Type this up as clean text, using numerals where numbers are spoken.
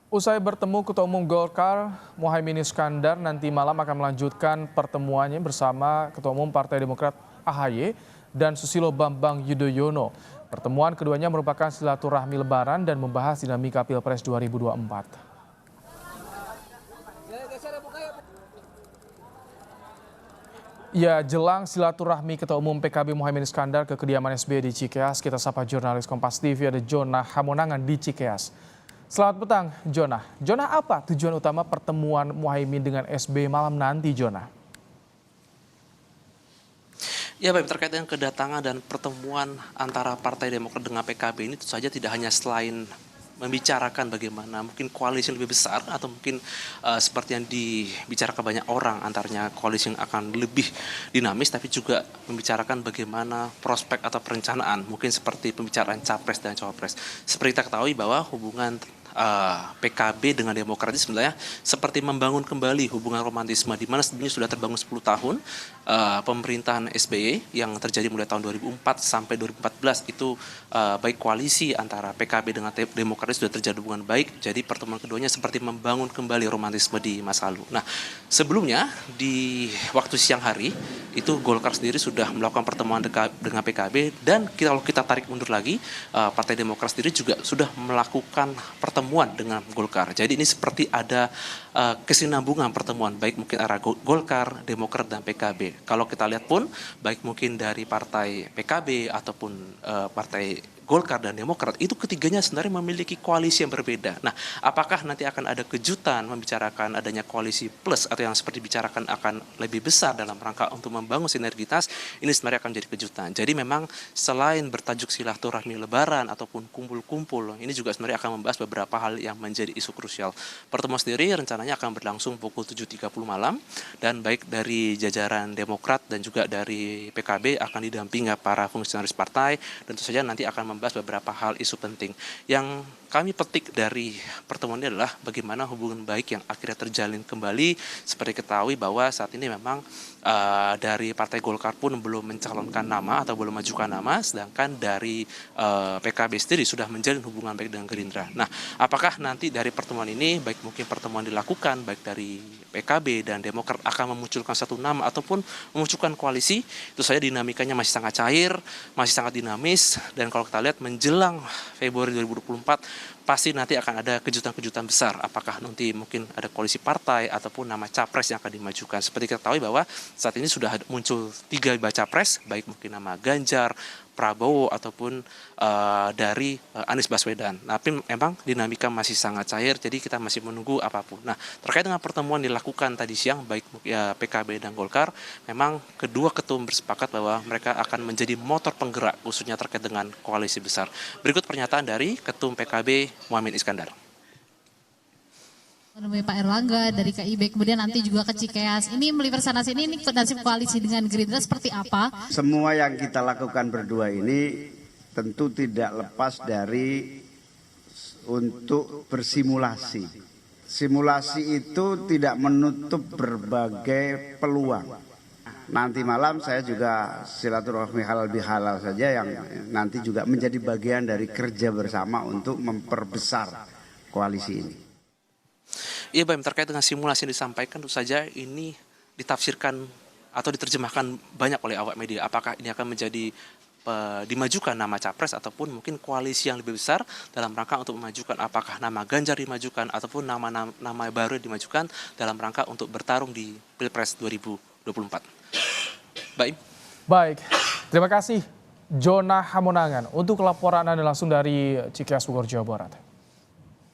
Usai bertemu Ketua Umum Golkar, Muhaimin Iskandar nanti malam akan melanjutkan pertemuannya bersama Ketua Umum Partai Demokrat AHY dan Susilo Bambang Yudhoyono. Pertemuan keduanya merupakan silaturahmi lebaran dan membahas dinamika Pilpres 2024. Ya, jelang silaturahmi Ketua Umum PKB Muhaimin Iskandar ke kediaman SBY di Cikeas, kita sapa jurnalis Kompas TV ada Jonah Hamonangan di Cikeas. Selamat petang, Jonah. Jonah, apa tujuan utama pertemuan Muhaimin dengan SBY malam nanti, Jonah? Ya, baik, terkait dengan kedatangan dan pertemuan antara Partai Demokrat dengan PKB ini tentu saja tidak hanya selain membicarakan bagaimana mungkin koalisi yang lebih besar atau mungkin seperti yang dibicarakan banyak orang antaranya koalisi yang akan lebih dinamis, tapi juga membicarakan bagaimana prospek atau perencanaan mungkin seperti pembicaraan capres dan cawapres. Seperti kita ketahui bahwa hubungan PKB dengan Demokrat ini sebenarnya seperti membangun kembali hubungan romantisme di mana sebenarnya sudah terbangun 10 tahun pemerintahan SBY yang terjadi mulai tahun 2004 sampai 2014 itu baik koalisi antara PKB dengan Demokrat sudah terjadi hubungan baik. Jadi pertemuan keduanya seperti membangun kembali romantisme di masa lalu. Nah, sebelumnya di waktu siang hari itu Golkar sendiri sudah melakukan pertemuan dengan PKB dan kalau kita tarik mundur lagi Partai Demokrat sendiri juga sudah melakukan pertemuan dengan Golkar. Jadi ini seperti ada kesinambungan pertemuan baik mungkin arah Golkar, Demokrat dan PKB. Kalau kita lihat pun baik mungkin dari partai PKB ataupun partai Golkar dan Demokrat itu ketiganya sebenarnya memiliki koalisi yang berbeda. Nah, apakah nanti akan ada kejutan membicarakan adanya koalisi plus atau yang seperti dibicarakan akan lebih besar dalam rangka untuk membangun sinergitas, ini sebenarnya akan menjadi kejutan. Jadi memang selain bertajuk silaturahmi lebaran ataupun kumpul-kumpul, ini juga sebenarnya akan membahas beberapa hal yang menjadi isu krusial. Pertemuan sendiri rencananya akan berlangsung pukul 7.30 malam dan baik dari jajaran Demokrat dan juga dari PKB akan didampingi para fungsionaris partai dan tentu saja nanti akan membahas beberapa hal isu penting. Yang kami petik dari pertemuan ini adalah bagaimana hubungan baik yang akhirnya terjalin kembali. Seperti ketahui bahwa saat ini memang dari Partai Golkar pun belum mencalonkan nama atau belum majukan nama, sedangkan dari PKB sendiri sudah menjalin hubungan baik dengan Gerindra. Nah, apakah nanti dari pertemuan ini, baik mungkin pertemuan dilakukan baik dari PKB dan Demokrat akan memunculkan satu nama ataupun memunculkan koalisi, itu saja dinamikanya masih sangat cair, masih sangat dinamis, dan kalau kita lihat menjelang Februari 2024 pasti nanti akan ada kejutan-kejutan besar. Apakah nanti mungkin ada koalisi partai ataupun nama capres yang akan dimajukan. Seperti kita ketahui bahwa saat ini sudah muncul 3 baca pres, baik mungkin nama Ganjar, Prabowo ataupun dari Anies Baswedan. Tapi memang dinamika masih sangat cair, jadi kita masih menunggu apapun. Nah, terkait dengan pertemuan dilakukan tadi siang, baik PKB dan Golkar, memang kedua ketum bersepakat bahwa mereka akan menjadi motor penggerak, khususnya terkait dengan koalisi besar. Berikut pernyataan dari Ketum PKB Muhaimin Iskandar. Menemui Pak Erlangga dari KIB, kemudian nanti juga ke Cikeas. Ini melihat sana sini, ini nasib koalisi dengan Gerindra seperti apa? Semua yang kita lakukan berdua ini tentu tidak lepas dari untuk bersimulasi. Simulasi itu tidak menutup berbagai peluang. Nanti malam saya juga silaturahmi halal bihalal saja yang nanti juga menjadi bagian dari kerja bersama untuk memperbesar koalisi ini. Iya, Bang, terkait dengan simulasi yang disampaikan, tentu saja ini ditafsirkan atau diterjemahkan banyak oleh awak media. Apakah ini akan menjadi dimajukan nama capres ataupun mungkin koalisi yang lebih besar dalam rangka untuk memajukan apakah nama Ganjar dimajukan ataupun nama baru yang dimajukan dalam rangka untuk bertarung di Pilpres 2024. Baik, terima kasih Jonah Hamonangan untuk laporan Anda langsung dari Cikeas, Bogor, Jawa Barat.